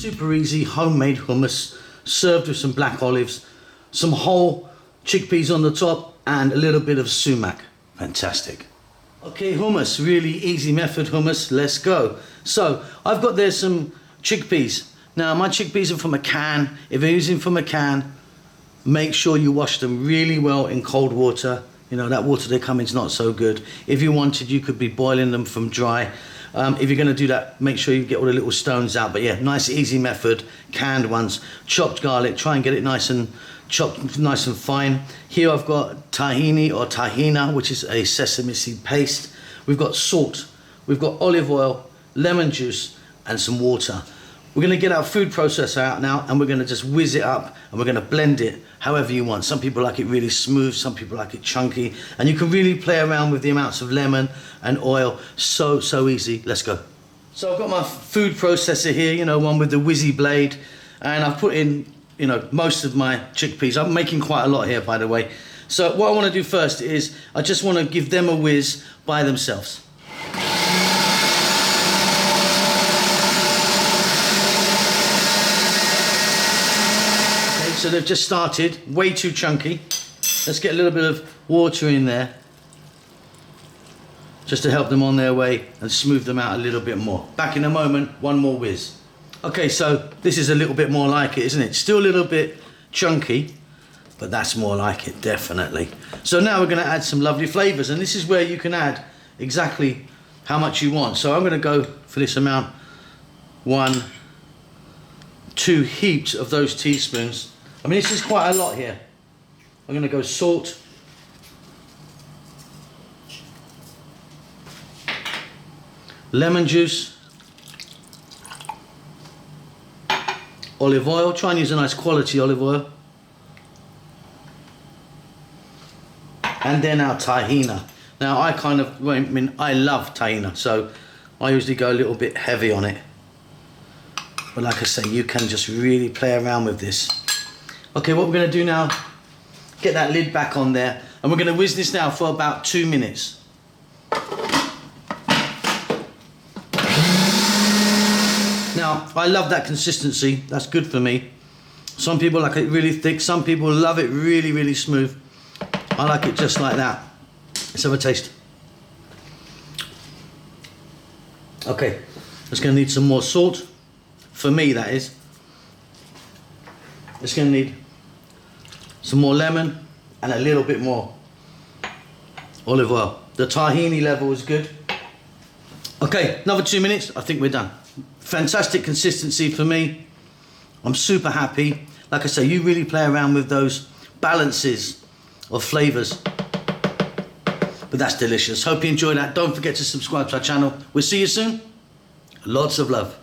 Super easy homemade hummus served with some black olives, some whole chickpeas on the top and a little bit of sumac. Fantastic. Okay, hummus, really easy method hummus, let's go. So I've got there some chickpeas. Now my chickpeas are from a can. If you're using from a can, make sure you wash them really well in cold water. You know, that water they come in is not so good. If you wanted, you could be boiling them from dry. If you're gonna do that, make sure you get all the little stones out. But yeah, nice easy method, canned ones. Chopped garlic, try and get it nice and chopped nice and fine. Here I've got tahini or tahina, which is a sesame seed paste. We've got salt, we've got olive oil, lemon juice, and some water. We're gonna get our food processor out now and we're gonna just whiz it up and we're gonna blend it however you want. Some people like it really smooth, some people like it chunky, and you can really play around with the amounts of lemon and oil. So easy. Let's go. So I've got my food processor here, you know, one with the whizzy blade, and I've put in, you know, most of my chickpeas. I'm making quite a lot here, by the way. So what I want to do first is I just want to give them a whiz by themselves. So they've just started, way too chunky. Let's get a little bit of water in there just to help them on their way and smooth them out a little bit more. Back in a moment, one more whiz. Okay, so this is a little bit more like it, isn't it? Still a little bit chunky, but that's more like it, definitely. So now we're gonna add some lovely flavors, and this is where you can add exactly how much you want. So I'm gonna go for this amount, 1, 2 heaps of those teaspoons. I mean, this is quite a lot here. I'm gonna go salt, lemon juice, olive oil. Try and use a nice quality olive oil. And then our tahina. Now I love tahina, so I usually go a little bit heavy on it. But like I say, you can just really play around with this. Okay, what we're gonna do now, get that lid back on there, and we're gonna whiz this now for about 2 minutes. Now, I love that consistency, that's good for me. Some people like it really thick, some people love it really, really smooth. I like it just like that. Let's have a taste. Okay, just gonna need some more salt. For me, that is. It's gonna need some more lemon and a little bit more olive oil. The tahini level is good. Okay, another 2 minutes, I think we're done. Fantastic consistency for me. I'm super happy. Like I say, you really play around with those balances of flavors. But that's delicious. Hope you enjoyed that. Don't forget to subscribe to our channel. We'll see you soon. Lots of love.